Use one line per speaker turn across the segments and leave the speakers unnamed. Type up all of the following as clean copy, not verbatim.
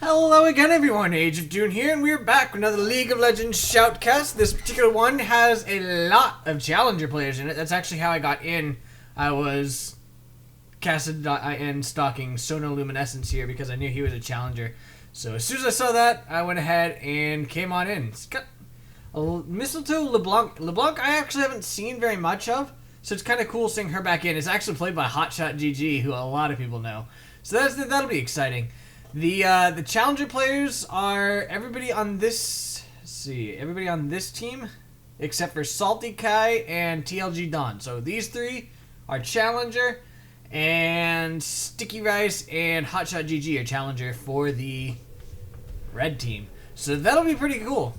Hello again everyone, Age of Dune here, and we're back with another League of Legends Shoutcast. This particular one has a lot of challenger players in it. That's actually how I got in. I was casted.in stalking Sonoluminescence here because I knew he was a challenger. So as soon as I saw that, I went ahead and came on in. It's got a Mistletoe LeBlanc. LeBlanc I actually haven't seen very much of, so it's kind of cool seeing her back in. It's actually played by HotshotGG, who a lot of people know. So that'll be exciting. The challenger players are everybody on this. Let's see, everybody on this team, except for Salty Kai and TLG Dawn. So these three are challenger, and StickyRice and HotshotGG are challenger for the red team. So that'll be pretty cool.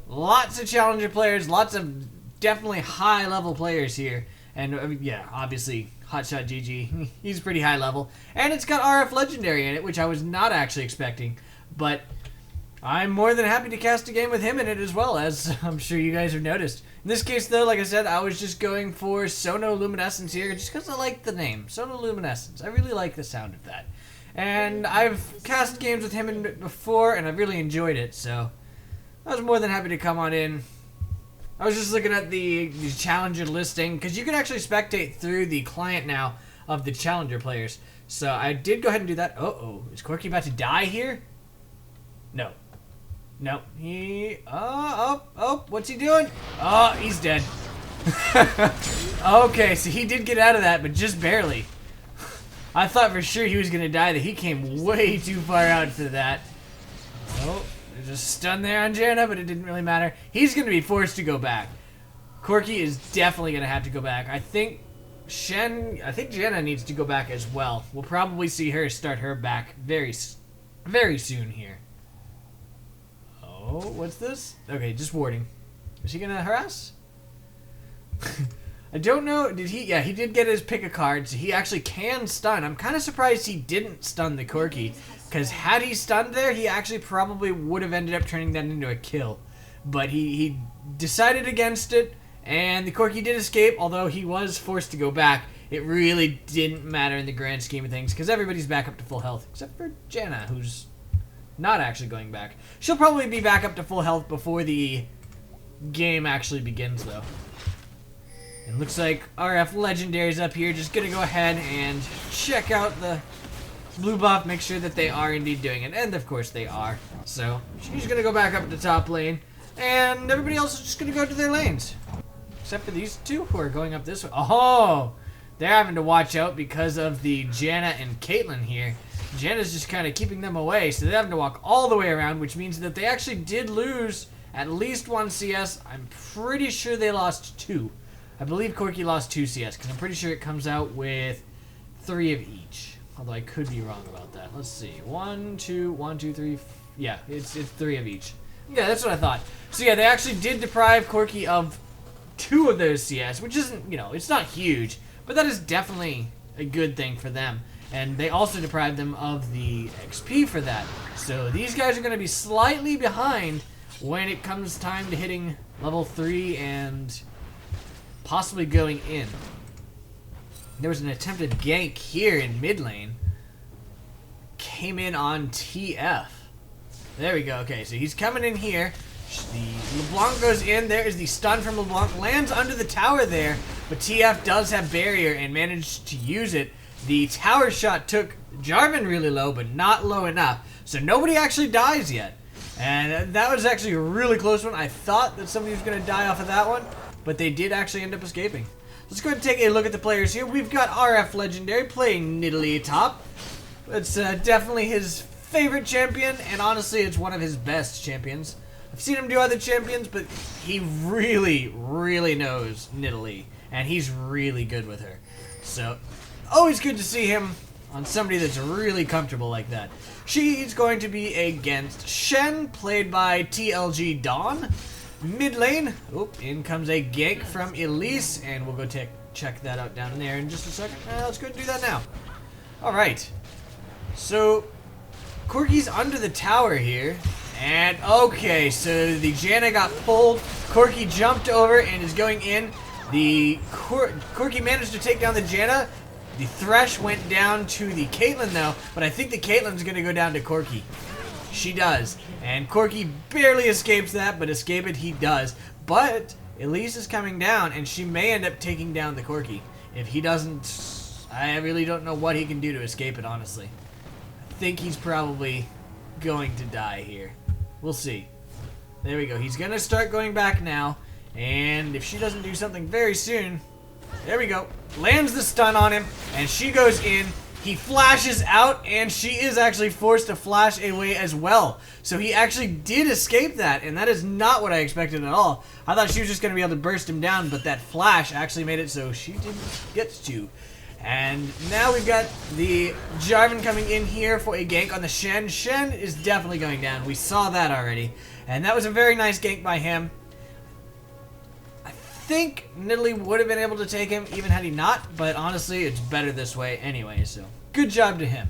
Lots of challenger players, lots of definitely high level players here, and yeah, obviously. HotshotGG, he's pretty high level. And it's got RF Legendary in it, which I was not actually expecting. But I'm more than happy to cast a game with him in it as well, as I'm sure you guys have noticed. In this case, though, like I said, I was just going for Sonoluminescence here, just because I like the name. Sonoluminescence. I really like the sound of that. And I've cast games with him before, and I've really enjoyed it, so I was more than happy to come on in. I was just looking at the challenger listing, because you can actually spectate through the client now of the challenger players. So I did go ahead and do that. Uh-oh. Is Corky about to die here? No. No. What's he doing? Oh, he's dead. Okay, so he did get out of that, but just barely. I thought for sure he was going to die, that he came way too far out for that. Oh. There's a stun there on Janna, but it didn't really matter. He's going to be forced to go back. Corky is definitely going to have to go back. I think Janna needs to go back as well. We'll probably see her start her back very soon here. Oh, what's this? Okay, just warding. Is he going to harass? I don't know. Did he? Yeah, he did get his pick a card, so he actually can stun. I'm kind of surprised he didn't stun the Corky, because had he stunned there, he actually probably would have ended up turning that into a kill. But he decided against it, and the Corky did escape, although he was forced to go back. It really didn't matter in the grand scheme of things, because everybody's back up to full health, except for Janna, who's not actually going back. She'll probably be back up to full health before the game actually begins, though. It looks like RF Legendary's up here, just gonna go ahead and check out the blue buff, make sure that they are indeed doing it, and of course they are. So she's gonna go back up to top lane, and everybody else is just gonna go to their lanes, except for these two who are going up this way. Oh, they're having to watch out because of the Janna and Caitlyn here. Janna's just kind of keeping them away, so they're having to walk all the way around, which means that they actually did lose at least one CS. I'm pretty sure they lost 2. I believe Corky lost 2 CS, because I'm pretty sure it comes out with 3 of each. Although I could be wrong about that. Let's see. 1, 2, 3. Yeah, it's 3 of each. Yeah, that's what I thought. So yeah, they actually did deprive Corky of 2 of those CS, which isn't, it's not huge, but that is definitely a good thing for them. And they also deprived them of the XP for that. So these guys are going to be slightly behind when it comes time to hitting level 3 and possibly going in. There was an attempted gank here in mid lane. Came in on TF. There we go. Okay, so he's coming in here. The LeBlanc goes in. There is the stun from LeBlanc. Lands under the tower there, but TF does have barrier and managed to use it. The tower shot took Jarvan really low, but not low enough. So nobody actually dies yet. And that was actually a really close one. I thought that somebody was going to die off of that one, but they did actually end up escaping. Let's go ahead and take a look at the players here. We've got RF Legendary playing Nidalee top. It's definitely his favorite champion, and honestly, it's one of his best champions. I've seen him do other champions, but he really, really knows Nidalee, and he's really good with her. So, always good to see him on somebody that's really comfortable like that. She's going to be against Shen, played by TLG Dawn. Mid lane, in comes a gank from Elise, and we'll go check that out down there in just a second. Let's go do that now. Alright, so Corky's under the tower here, and okay, so the Janna got pulled, Corky jumped over and is going in. The Corky managed to take down the Janna. The Thresh went down to the Caitlyn though, but I think the Caitlyn's going to go down to Corky. She does. And Corky barely escapes that, but escape it he does. But Elise is coming down, and she may end up taking down the Corky. If he doesn't, I really don't know what he can do to escape it, honestly. I think he's probably going to die here. We'll see. There we go. He's going to start going back now. And if she doesn't do something very soon, there we go. Lands the stun on him, and she goes in. He flashes out, and she is actually forced to flash away as well. So he actually did escape that, and that is not what I expected at all. I thought she was just going to be able to burst him down, but that flash actually made it so she didn't get to. And now we've got the Jarvan coming in here for a gank on the Shen. Shen is definitely going down. We saw that already. And that was a very nice gank by him. I think Nidalee would have been able to take him even had he not, but honestly, it's better this way anyway, so good job to him.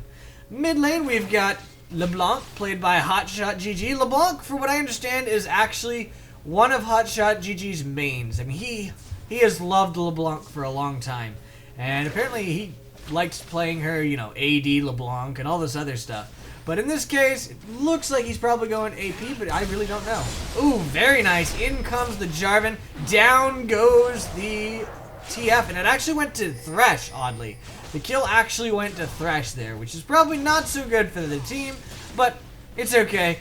Mid lane, we've got LeBlanc, played by HotshotGG. LeBlanc, for what I understand, is actually one of HotshotGG's mains. I mean, he has loved LeBlanc for a long time. And apparently he likes playing her, you know, AD LeBlanc and all this other stuff. But in this case, it looks like he's probably going AP, but I really don't know. Ooh, very nice. In comes the Jarvan. Down goes the TF, and it actually went to Thresh, oddly. The kill actually went to Thresh there, which is probably not so good for the team, but it's okay.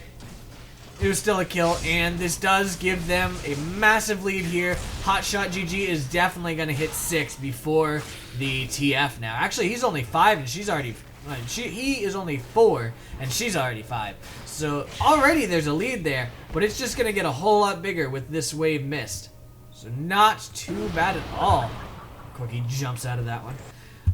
It was still a kill, and this does give them a massive lead here. HotshotGG is definitely going to hit 6 before the TF now. Actually, he's only 5, and she's already... he is only 4, and she's already 5. So already there's a lead there, but it's just going to get a whole lot bigger with this wave missed. So not too bad at all. Corky jumps out of that one.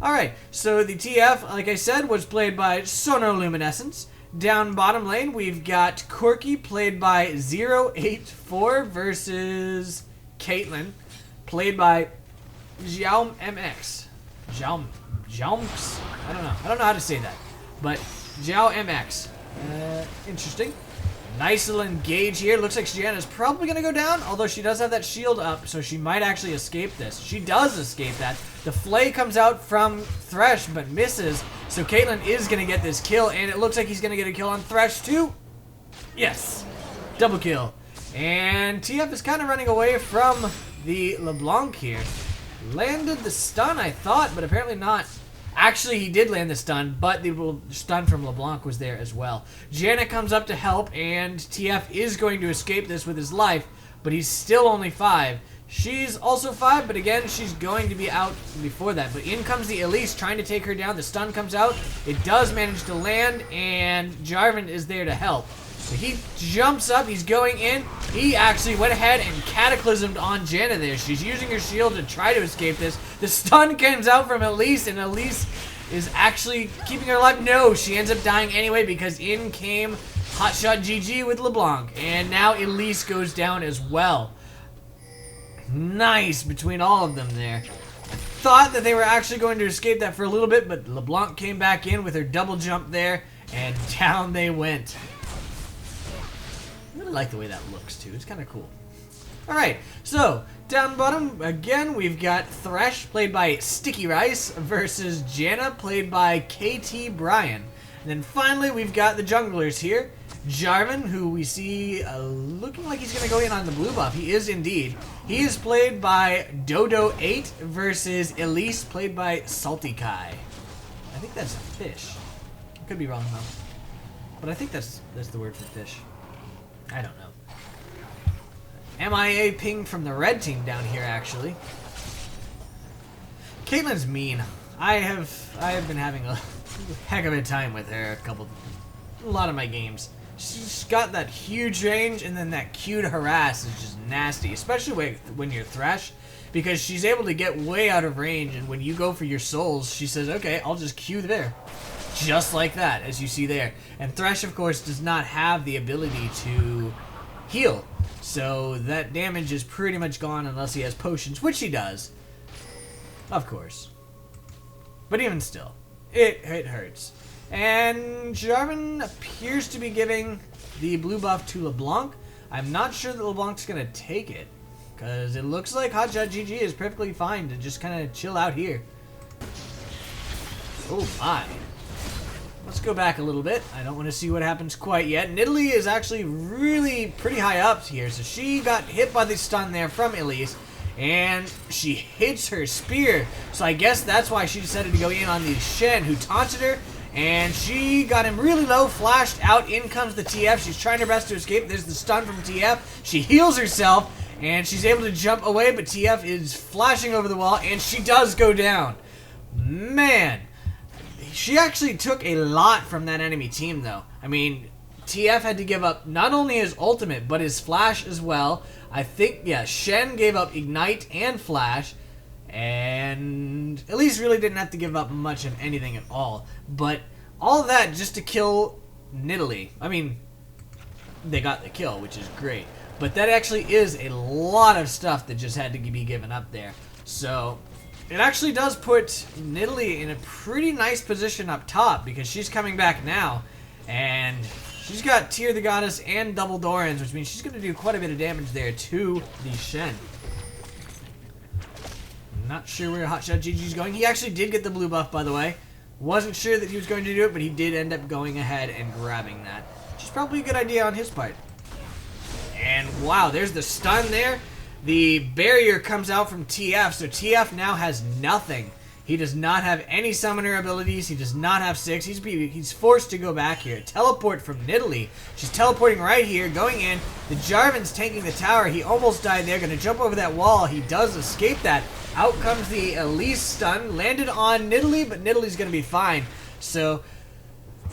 Alright, so the TF, like I said, was played by Sonoluminescence. Down bottom lane, we've got Corky, played by 084 versus Caitlyn, played by xiaomx. xiaomx? I don't know. I don't know how to say that. But xiaomx. Interesting. Nice little engage here. Looks like Gianna's probably going to go down, although she does have that shield up, so she might actually escape this. She does escape that. The flay comes out from Thresh, but misses, so Caitlyn is going to get this kill, and it looks like he's going to get a kill on Thresh too. Yes. Double kill. And TF is kind of running away from the LeBlanc here. Landed the stun, I thought, but apparently not. Actually, he did land the stun, but the stun from LeBlanc was there as well. Janet comes up to help, and TF is going to escape this with his life, but he's still only 5. She's also 5, but again, she's going to be out before that. But in comes the Elise trying to take her down. The stun comes out. It does manage to land, and Jarvan is there to help. So he jumps up. He's going in. He actually went ahead and cataclysmed on Janna there. She's using her shield to try to escape this. The stun comes out from Elise, and Elise is actually keeping her alive. No, she ends up dying anyway because in came HotshotGG with LeBlanc. And now Elise goes down as well. Nice between all of them there. Thought that they were actually going to escape that for a little bit, but LeBlanc came back in with her double jump there, and down they went. I really like the way that looks too. It's kind of cool. Alright, so down bottom again we've got Thresh, played by StickyRice, versus Janna, played by KT Brian. And then finally we've got the junglers here. Jarvan, who we see looking like he's going to go in on the blue buff. He is indeed. He is played by Dodo8 versus Elise, played by Salty Kai. I think that's a fish. I could be wrong though. But I think that's the word for fish. I don't know. MIA ping from the red team down here, actually. Caitlyn's mean. I have been having a heck of a time with her a lot of my games. She's got that huge range, and then that Q to harass is just nasty, especially when you're Thresh, because she's able to get way out of range, and when you go for your souls, she says, okay, I'll just Q there. Just like that, as you see there. And Thresh, of course, does not have the ability to heal, so that damage is pretty much gone unless he has potions, which he does, of course. But even still, it hurts. And Jarvan appears to be giving the blue buff to LeBlanc. I'm not sure that LeBlanc's going to take it, because it looks like HotshotGG is perfectly fine to just kind of chill out here. Oh my. let's go back a little bit. I don't want to see what happens quite yet. Nidalee is actually really pretty high up here, so she got hit by the stun there from Elise, and she hits her spear. So I guess that's why she decided to go in on the Shen, who taunted her, and she got him really low, flashed out. In comes the TF. She's trying her best to escape. There's the stun from TF. She heals herself, and she's able to jump away, but TF is flashing over the wall, and she does go down. Man, she actually took a lot from that enemy team, though. I mean, TF had to give up not only his ultimate, but his flash as well. I think, yeah, Shen gave up ignite and flash, and Elise really didn't have to give up much of anything at all. But all of that just to kill Nidalee. I mean, they got the kill, which is great. But that actually is a lot of stuff that just had to be given up there. So it actually does put Nidalee in a pretty nice position up top, because she's coming back now, and she's got Tear the Goddess and double Dorans, which means she's going to do quite a bit of damage there to the Shen. Not sure where HotshotGG is going. He actually did get the blue buff, by the way. Wasn't sure that he was going to do it, but he did end up going ahead and grabbing that, which is probably a good idea on his part. And wow, there's the stun there. The barrier comes out from TF, so TF now has nothing. He does not have any summoner abilities. He does not have 6. He's forced to go back here. Teleport from Nidalee. She's teleporting right here, going in. The Jarvan's tanking the tower. He almost died there. Going to jump over that wall. He does escape that. Out comes the Elise stun. Landed on Nidalee, but Nidalee's going to be fine. So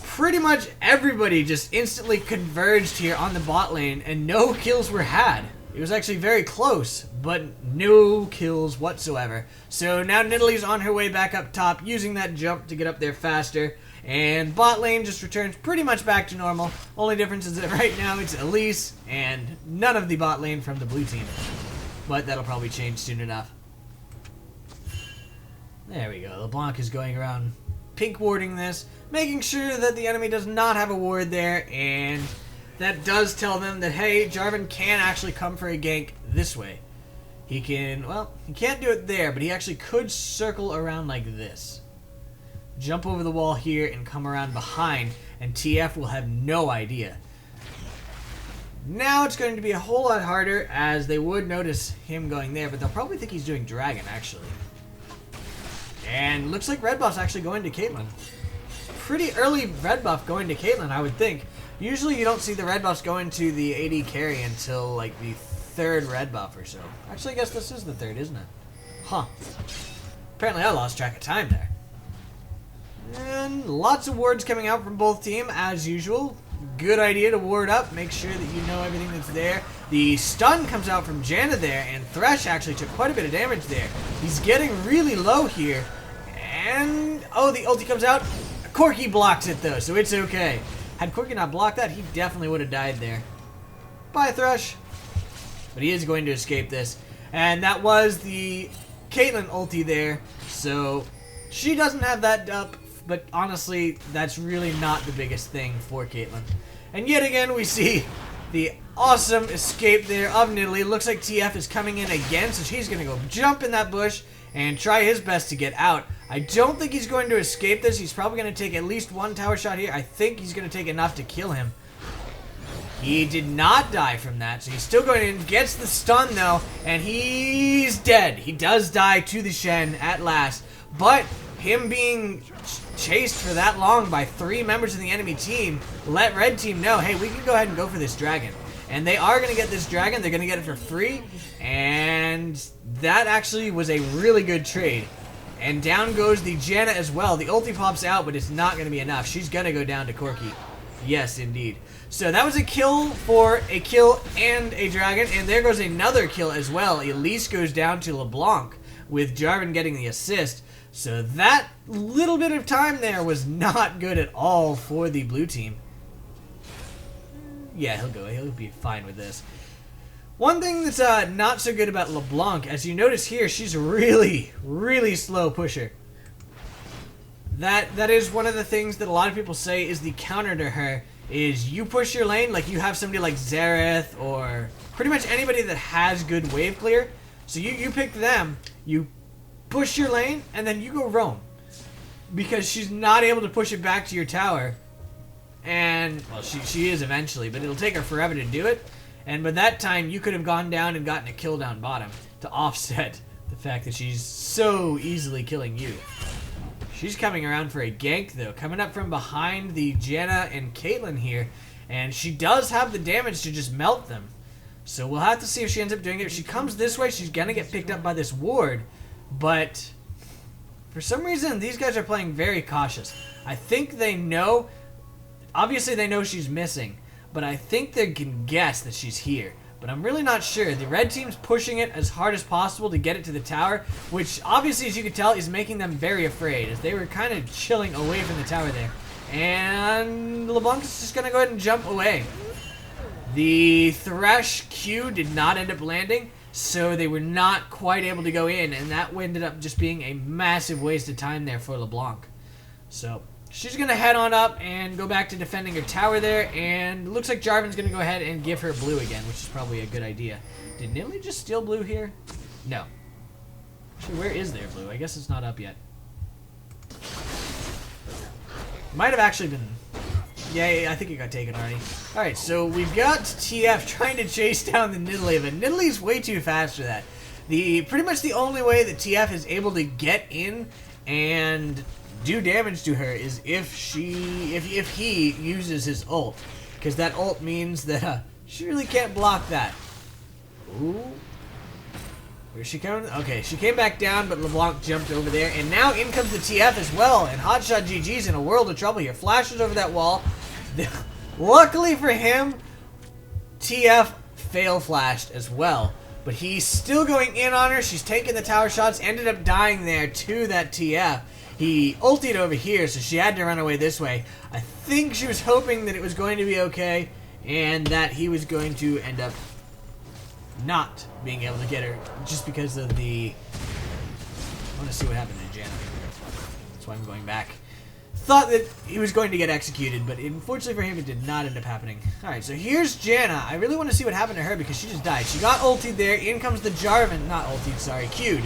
pretty much everybody just instantly converged here on the bot lane, and no kills were had. It was actually very close, but no kills whatsoever. So now Nidalee's on her way back up top, using that jump to get up there faster. And bot lane just returns pretty much back to normal. Only difference is that right now it's Elise and none of the bot lane from the blue team. But that'll probably change soon enough. There we go. LeBlanc is going around pink warding this, making sure that the enemy does not have a ward there, and that does tell them that, hey, Jarvan can actually come for a gank this way. He can, well, he can't do it there, but he actually could circle around like this. Jump over the wall here and come around behind, and TF will have no idea. Now it's going to be a whole lot harder, as they would notice him going there, but they'll probably think he's doing Dragon, actually. And looks like red buff's actually going to Caitlyn. Pretty early red buff going to Caitlyn, I would think. Usually you don't see the red buffs going to the AD carry until like the 3rd red buff or so. Actually, I guess this is the 3rd, isn't it? Huh. Apparently I lost track of time there. And lots of wards coming out from both teams, as usual. Good idea to ward up, make sure that you know everything that's there. The stun comes out from Janna there, and Thresh actually took quite a bit of damage there. He's getting really low here. And, oh, the ulti comes out. Corki blocks it though, so it's okay. Had Corki not blocked that, he definitely would have died there. Bye, Thresh. But he is going to escape this. And that was the Caitlyn ulti there. So she doesn't have that up, but honestly, that's really not the biggest thing for Caitlyn. And yet again, we see the awesome escape there of Nidalee. Looks like TF is coming in again, so he's going to go jump in that bush and try his best to get out. I don't think he's going to escape this. He's probably going to take at least one tower shot here. I think he's going to take enough to kill him. He did not die from that, so he's still going in. Gets the stun, though, and he's dead. He does die to the Shen at last, but him being chased for that long by 3 members of the enemy team let red team know, hey, we can go ahead and go for this dragon. And they are going to get this dragon. They're going to get it for free, and that actually was a really good trade. And down goes the Janna as well. The ulti pops out, but it's not going to be enough. She's going to go down to Corki. Yes, indeed. So that was a kill for a kill and a dragon. And there goes another kill as well. Elise goes down to LeBlanc with Jarvan getting the assist. So that little bit of time there was not good at all for the blue team. Yeah, he'll go. He'll be fine with this. One thing that's not so good about LeBlanc, as you notice here, she's a really, really slow pusher. That is one of the things that a lot of people say is the counter to her, is you push your lane, like you have somebody like Xerath or pretty much anybody that has good wave clear. So you pick them, you push your lane, and then you go roam. because she's not able to push it back to your tower. And, well, she is eventually, but it'll take her forever to do it. And by that time, you could have gone down and gotten a kill down bottom to offset the fact that she's so easily killing you. She's coming around for a gank, though, coming up from behind the Janna and Caitlyn here. And she does have the damage to just melt them. So we'll have to see if she ends up doing it. If she comes this way, she's going to get picked up by this ward. But for some reason, these guys are playing very cautious. I think they know... Obviously, they know she's missing, but I think they can guess that she's here. But I'm really not sure. The red team's pushing it as hard as possible to get it to the tower, which obviously, as you can tell, is making them very afraid, as they were kind of chilling away from the tower there. And LeBlanc is just going to go ahead and jump away. The Thresh Q did not end up landing, so they were not quite able to go in, and that ended up just being a massive waste of time there for LeBlanc. So... she's going to head on up and go back to defending her tower there, and it looks like Jarvan's going to go ahead and give her blue again, which is probably a good idea. Did Nidalee just steal blue here? No. Actually, where is their blue? I guess it's not up yet. Might have actually been... yeah, I think it got taken already. Alright, so we've got TF trying to chase down the Nidalee, but Nidalee's way too fast for that. Pretty much the only way that TF is able to get in and... do damage to her is if he uses his ult, because that ult means that she really can't block that. Ooh, where's she coming? Okay, she came back down, but LeBlanc jumped over there, and now in comes the TF as well. And HotshotGG's in a world of trouble here. Flashes over that wall. Luckily for him, TF fail flashed as well, but he's still going in on her. She's taking the tower shots. Ended up dying there to that TF. He ultied over here, so she had to run away this way. I think she was hoping that it was going to be okay, and that he was going to end up not being able to get her, just because of the... I want to see what happened to Janna. That's why I'm going back. Thought that he was going to get executed, but unfortunately for him, it did not end up happening. Alright, so here's Janna. I really want to see what happened to her, because she just died. She got ultied there. In comes the Jarvan. Not ultied, sorry. Q'd.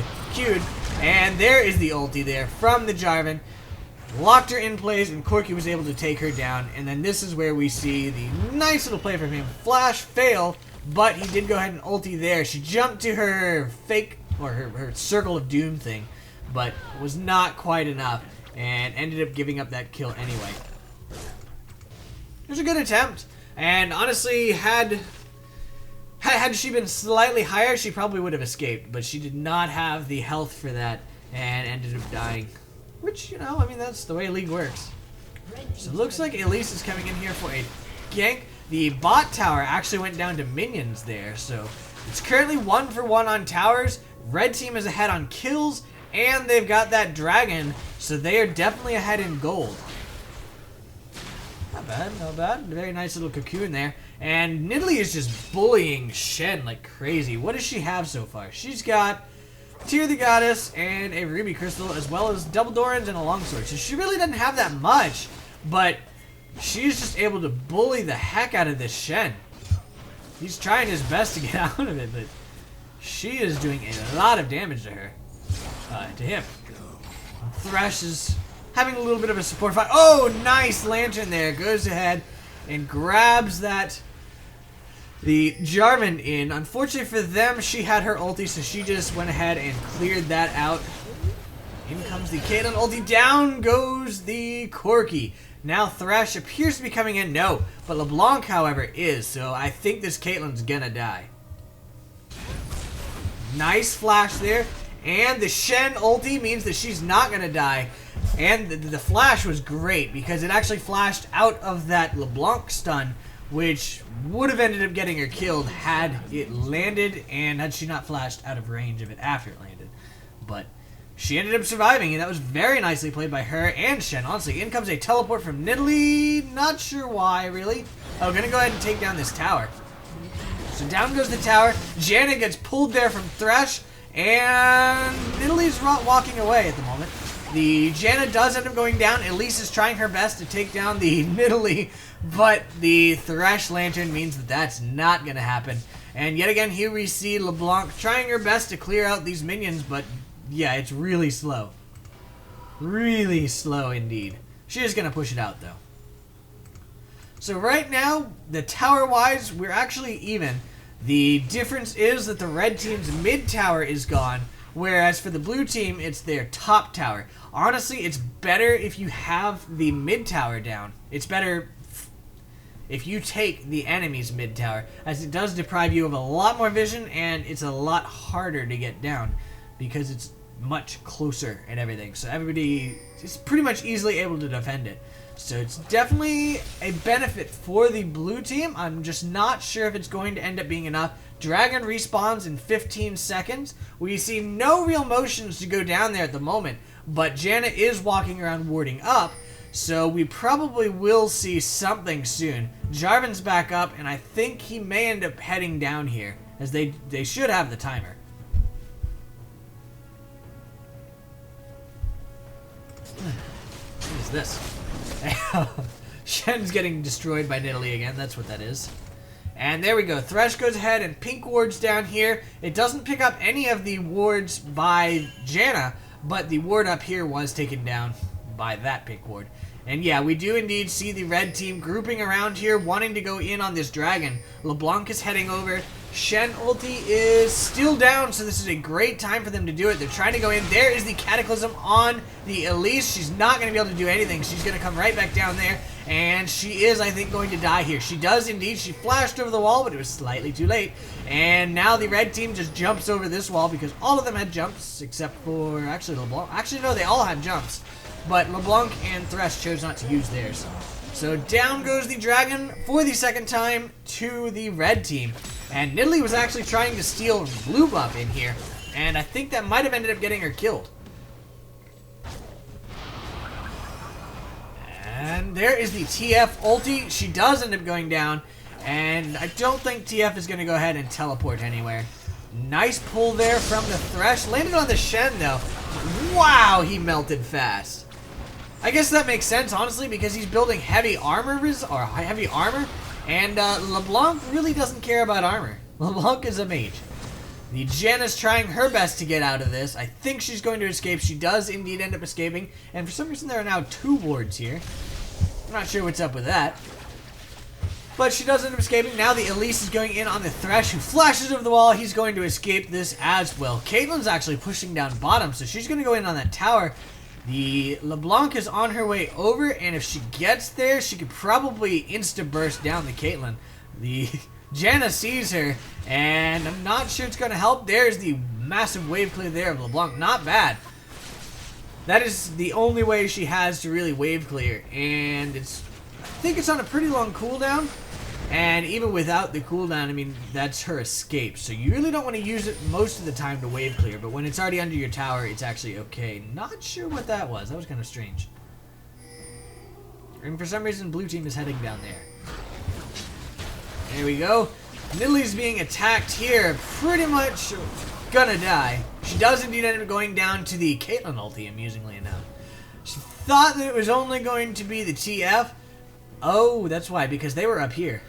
And there is the ulti there from the Jarvan. Locked her in place, and Corki was able to take her down. And then this is where we see the nice little play from him. Flash fail, but he did go ahead and ulti there. She jumped to her fake, or her circle of doom thing, but was not quite enough, and ended up giving up that kill anyway. It was a good attempt, and honestly, had she been slightly higher, she probably would have escaped, but she did not have the health for that, and ended up dying. Which, you know, I mean, that's the way League works. So it looks like Elise is coming in here for a gank. The bot tower actually went down to minions there, so it's currently 1-for-1 on towers. Red team is ahead on kills, and they've got that dragon, so they are definitely ahead in gold. Not bad, not bad. Very nice little cocoon there. And Nidalee is just bullying Shen like crazy. What does she have so far? She's got Tear the Goddess and a Ruby Crystal, as well as double Dorans and a Longsword. So she really doesn't have that much, but she's just able to bully the heck out of this Shen. He's trying his best to get out of it, but she is doing a lot of damage to her. To him. Thresh is having a little bit of a support fight. Oh, nice lantern there. Goes ahead and grabs the Jarvan in. Unfortunately for them, she had her ulti, so she just went ahead and cleared that out. In comes the Caitlyn ulti. Down goes the Corki. Now Thresh appears to be coming in. No, but LeBlanc, however, is. So I think this Caitlyn's gonna die. Nice flash there. And the Shen ulti means that she's not going to die. And the flash was great, because it actually flashed out of that LeBlanc stun, which would have ended up getting her killed had it landed, and had she not flashed out of range of it after it landed. But she ended up surviving, and that was very nicely played by her and Shen. Honestly, in comes a teleport from Nidalee. Not sure why, really. Oh, going to go ahead and take down this tower. So down goes the tower. Janna gets pulled there from Thresh. And Nidalee's walking away at the moment. The Janna does end up going down. Elise is trying her best to take down the Nidalee, but the Thresh Lantern means that that's not going to happen. And yet again, here we see LeBlanc trying her best to clear out these minions, but yeah, it's really slow. Really slow indeed. She is going to push it out, though. So right now, the tower-wise, we're actually even. The difference is that the red team's mid tower is gone, whereas for the blue team, it's their top tower. Honestly, it's better if you have the mid tower down. It's better if you take the enemy's mid tower, as it does deprive you of a lot more vision, and it's a lot harder to get down because it's much closer and everything. So everybody is pretty much easily able to defend it. So it's definitely a benefit for the blue team. I'm just not sure if it's going to end up being enough. Dragon respawns in 15 seconds. We see no real motions to go down there at the moment, but Janna is walking around warding up, so we probably will see something soon. Jarvan's back up, and I think he may end up heading down here, as they should have the timer. What is this? Shen's getting destroyed by Nidalee again. That's what that is. And there we go. Thresh goes ahead and pink wards down here. It doesn't pick up any of the wards by Janna, but the ward up here was taken down by that pink ward. And yeah, we do indeed see the red team grouping around here, wanting to go in on this dragon. LeBlanc is heading over. Shen ulti is still down, so this is a great time for them to do it. They're trying to go in. There is the Cataclysm on the Elise. She's not going to be able to do anything. She's going to come right back down there, and she is, I think, going to die here. She does indeed. She flashed over the wall, but it was slightly too late. And now the red team just jumps over this wall because all of them had jumps, except for, actually, LeBlanc. Actually, no, they all had jumps, but LeBlanc and Thresh chose not to use theirs. So down goes the dragon for the second time to the red team. And Nidalee was actually trying to steal blue buff in here, and I think that might have ended up getting her killed. And there is the TF ulti. She does end up going down, and I don't think TF is going to go ahead and teleport anywhere. Nice pull there from the Thresh. Landed on the Shen, though. Wow, he melted fast. I guess that makes sense, honestly, because he's building heavy armor, and LeBlanc really doesn't care about armor. LeBlanc is a mage. The Janna's trying her best to get out of this. I think she's going to escape. She does indeed end up escaping, and for some reason there are now 2 wards here. I'm not sure what's up with that. But she does end up escaping. Now the Elise is going in on the Thresh, who flashes over the wall. He's going to escape this as well. Caitlyn's actually pushing down bottom, so she's going to go in on that tower. The LeBlanc is on her way over, and if she gets there, she could probably insta-burst down the Caitlyn. The Janna sees her, and I'm not sure it's going to help. There's the massive wave clear there of LeBlanc. Not bad. That is the only way she has to really wave clear, and I think it's on a pretty long cooldown. And even without the cooldown, I mean, that's her escape. So you really don't want to use it most of the time to wave clear. But when it's already under your tower, it's actually okay. Not sure what that was. That was kind of strange. And for some reason, blue team is heading down there. There we go. Nidalee's being attacked here. Pretty much gonna die. She does indeed end up going down to the Caitlyn ulti, amusingly enough. She thought that it was only going to be the TF. Oh, that's why, because they were up here.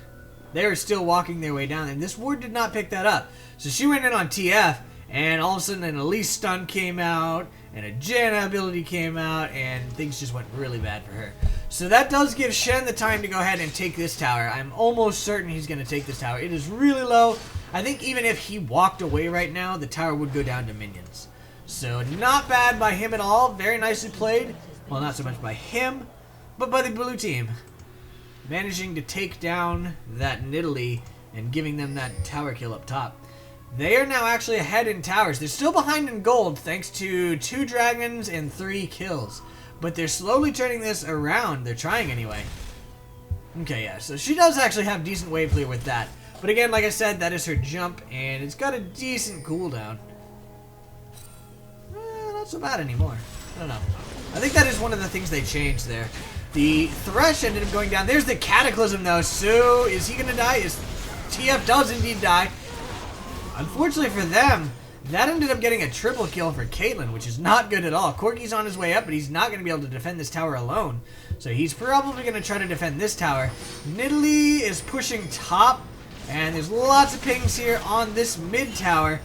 They were still walking their way down, and this ward did not pick that up. So she went in on TF, and all of a sudden an Elise stun came out, and a Janna ability came out, and things just went really bad for her. So that does give Shen the time to go ahead and take this tower. I'm almost certain he's going to take this tower. It is really low. I think even if he walked away right now, the tower would go down to minions. So not bad by him at all. Very nicely played. Well, not so much by him, but by the blue team. Managing to take down that Nidalee and giving them that tower kill up top. They are now actually ahead in towers. They're still behind in gold thanks to 2 dragons and 3 kills. But they're slowly turning this around. They're trying anyway. Okay, yeah, so she does actually have decent wave clear with that. But again, like I said, that is her jump, and it's got a decent cooldown. Not so bad anymore. I don't know. I think that is one of the things they changed there. The Thresh ended up going down. There's the Cataclysm, though. So, is he going to die? TF does indeed die. Unfortunately for them, that ended up getting a triple kill for Caitlyn, which is not good at all. Corki's on his way up, but he's not going to be able to defend this tower alone. So he's probably going to try to defend this tower. Nidalee is pushing top, and there's lots of pings here on this mid tower.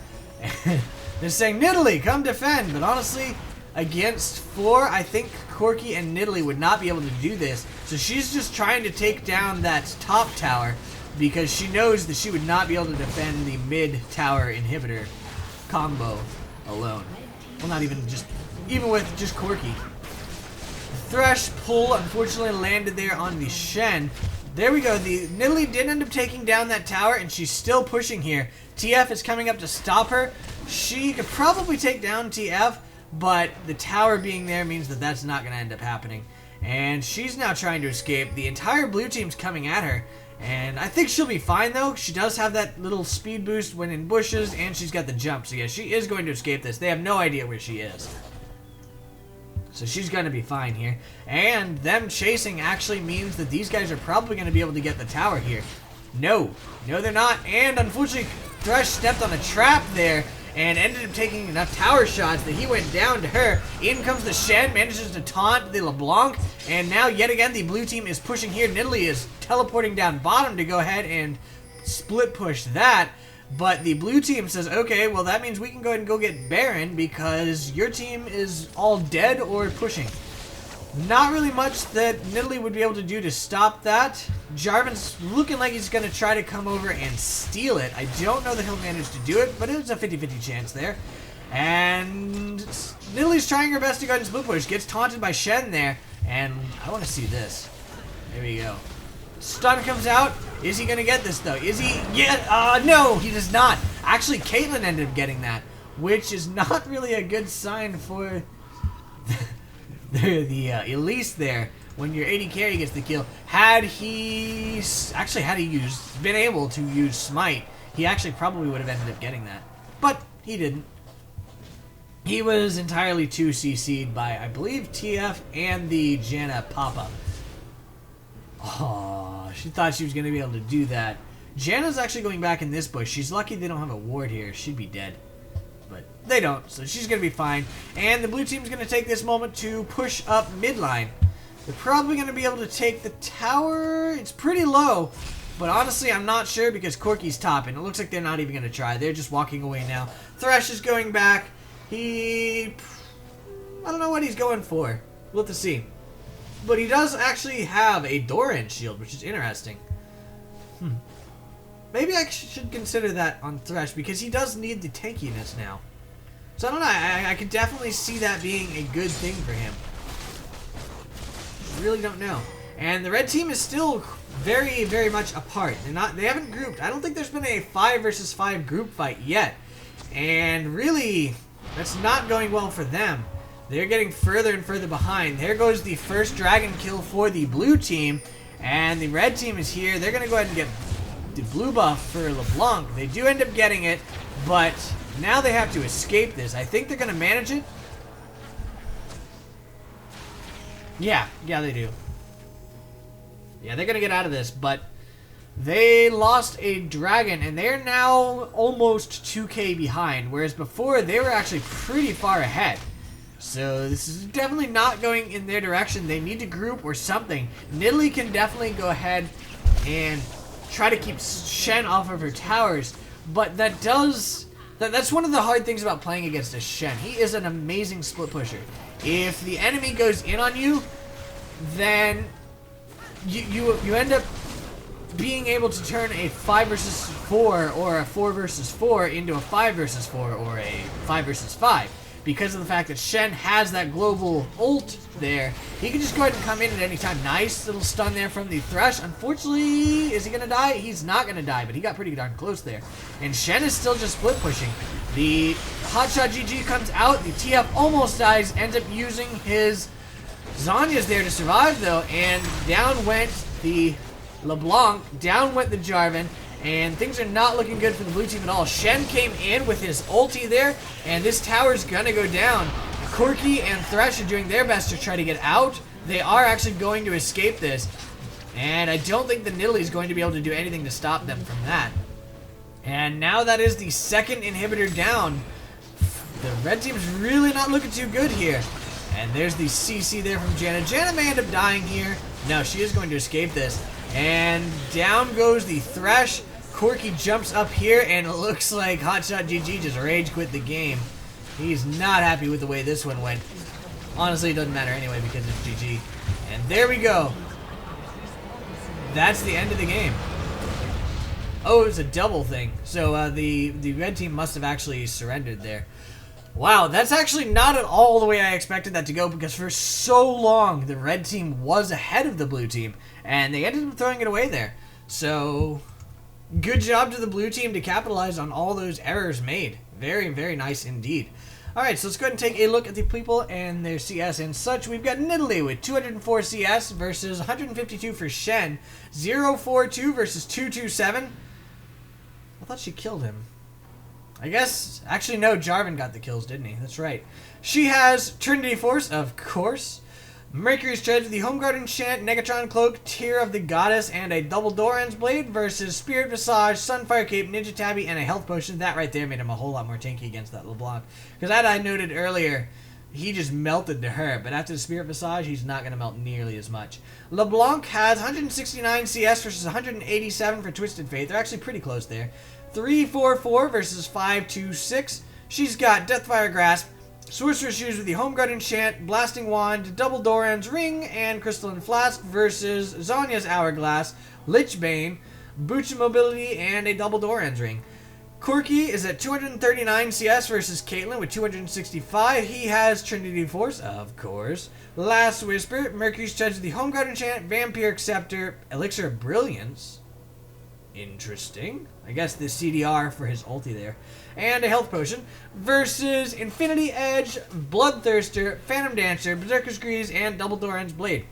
They're saying, Nidalee, come defend. But honestly, against 4, I think Corky and Nidalee would not be able to do this. So she's just trying to take down that top tower because she knows that she would not be able to defend the mid tower inhibitor combo alone. Well, not even with just Corky. Thresh pull unfortunately landed there on the Shen. There we go. The Nidalee did end up taking down that tower, and she's still pushing here. TF is coming up to stop her. She could probably take down TF, but the tower being there means that that's not going to end up happening. And she's now trying to escape. The entire blue team's coming at her, and I think she'll be fine though. She does have that little speed boost when in bushes, and she's got the jump. So yeah, she is going to escape this. They have no idea where she is. So she's going to be fine here. And them chasing actually means that these guys are probably going to be able to get the tower here. No, they're not. And unfortunately, Thresh stepped on a trap there and ended up taking enough tower shots that he went down to her. In comes the Shen, manages to taunt the LeBlanc, and now yet again the blue team is pushing here. Nidalee is teleporting down bottom to go ahead and split push that. But the blue team says, okay, well that means we can go ahead and go get Baron because your team is all dead or pushing. Not really much that Nidalee would be able to do to stop that. Jarvan's looking like he's going to try to come over and steal it. I don't know that he'll manage to do it, but it's a 50-50 chance there. And Nidalee's trying her best to go ahead and split push. Gets taunted by Shen there, and I want to see this. There we go. Stun comes out. Is he going to get this, though? Is he? Yeah. No, he does not. Actually, Caitlyn ended up getting that, which is not really a good sign for the Elise there. When your AD carry gets the kill. Had he been able to use Smite, he actually probably would have ended up getting that. But he didn't. He was entirely 2 CC'd by, I believe, TF and the Janna pop-up. Oh, she thought she was going to be able to do that. Janna's actually going back in this bush. She's lucky they don't have a ward here. She'd be dead. But they don't, so she's going to be fine. And the blue team's going to take this moment to push up midline. They're probably going to be able to take the tower. It's pretty low, but honestly, I'm not sure because Corky's top, and it looks like they're not even going to try. They're just walking away now. Thresh is going back. I don't know what he's going for. We'll have to see. But he does actually have a Doran shield, which is interesting. Maybe I should consider that on Thresh because he does need the tankiness now. So I don't know. I could definitely see that being a good thing for him. Really don't know. And the red team is still very, very much apart. They haven't grouped. I don't think there's been a 5 versus 5 group fight yet. And really, that's not going well for them. They're getting further and further behind. There goes the first dragon kill for the blue team. And the red team is here. They're going to go ahead and get the blue buff for LeBlanc. They do end up getting it, but now they have to escape this. I think they're going to manage it. Yeah, they do. Yeah, they're going to get out of this, but they lost a dragon, and they're now almost 2k behind, whereas before they were actually pretty far ahead. So this is definitely not going in their direction. They need to group or something. Nidalee can definitely go ahead and try to keep Shen off of her towers, but that's one of the hard things about playing against a Shen. He is an amazing split pusher. If the enemy goes in on you, then you end up being able to turn a 5 versus 4 or a 4 versus 4 into a 5 versus 4 or a 5 versus 5. Because of the fact that Shen has that global ult there, he can just go ahead and come in at any time. Nice little stun there from the Thresh. Unfortunately, is he going to die? He's not going to die, but he got pretty darn close there. And Shen is still just split pushing. The HotshotGG comes out. The TF almost dies. Ends up using his Zhonya's there to survive, though. And down went the LeBlanc. Down went the Jarvan. And things are not looking good for the blue team at all. Shen came in with his ulti there, and this tower's gonna go down. Corky and Thresh are doing their best to try to get out. They are actually going to escape this, and I don't think the Nidalee is going to be able to do anything to stop them from that. And now that is the second inhibitor down. The red team's really not looking too good here. And there's the CC there from Janna. Janna may end up dying here. No, she is going to escape this. And down goes the Thresh. Corky jumps up here, and it looks like HotshotGG just rage quit the game. He's not happy with the way this one went. Honestly, it doesn't matter anyway because it's GG. And there we go. That's the end of the game. Oh, it was a double thing. So the red team must have actually surrendered there. Wow, that's actually not at all the way I expected that to go, because for so long the red team was ahead of the blue team, and they ended up throwing it away there. So, good job to the blue team to capitalize on all those errors made. Very, very nice indeed. Alright, so let's go ahead and take a look at the people and their CS and such. We've got Nidalee with 204 CS versus 152 for Shen. 042 versus 227. I thought she killed him. I guess, actually no, Jarvan got the kills, didn't he? That's right. She has Trinity Force, of course. Mercury's Tread with the Home Guard Enchant, Negatron Cloak, Tear of the Goddess, and a double Doran's Blade versus Spirit Visage, Sunfire Cape, Ninja Tabby, and a Health Potion. That right there made him a whole lot more tanky against that LeBlanc. Because as I noted earlier, he just melted to her, but after the Spirit Visage, he's not going to melt nearly as much. LeBlanc has 169 CS versus 187 for Twisted Fate. They're actually pretty close there. 344 versus 526. She's got Deathfire Grasp, Sorcerer's Shoes with the Home Guard Enchant, Blasting Wand, Double Doran's Ring, and Crystalline Flask versus Zonya's Hourglass, Lich Bane, Boots of Mobility, and a Double Doran's Ring. Corki is at 239 CS versus Caitlyn with 265. He has Trinity Force, of course. Last Whisper, Mercury's Tread with the Home Guard Enchant, Vampiric Scepter, Elixir of Brilliance. Interesting. I guess the CDR for his ulti there. And a health potion. Versus Infinity Edge, Bloodthirster, Phantom Dancer, Berserker's Grease, and Double Doran's Blade.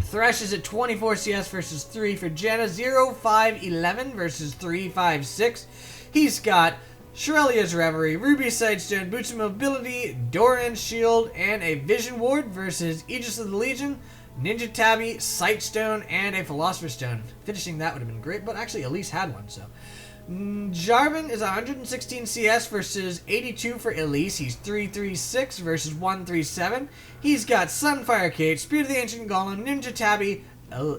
Thresh is at 24 CS versus 3 for Janna. 0511 versus 356. He's got Shirelia's Reverie, Ruby's Sightstone, Boots of Mobility, Doran's Shield, and a Vision Ward versus Aegis of the Legion, Ninja Tabby, Sightstone, and a Philosopher's Stone. Finishing that would have been great, but actually Elise had one, so. Jarvan is 116 CS versus 82 for Elise. He's 336 versus 137. He's got Sunfire Cape, Spear of the Ancient Golem, Ninja Tabby,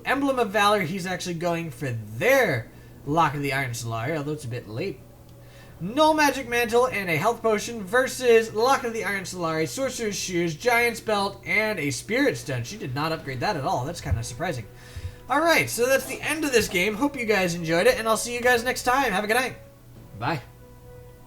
Emblem of Valor. He's actually going for their Lock of the Iron Solari, although it's a bit late. Null Magic Mantle and a Health Potion versus Lock of the Iron Solari, Sorcerer's Shoes, Giant's Belt, and a Spirit Stone. She did not upgrade that at all. That's kind of surprising. Alright, so that's the end of this game. Hope you guys enjoyed it, and I'll see you guys next time. Have a good night. Bye.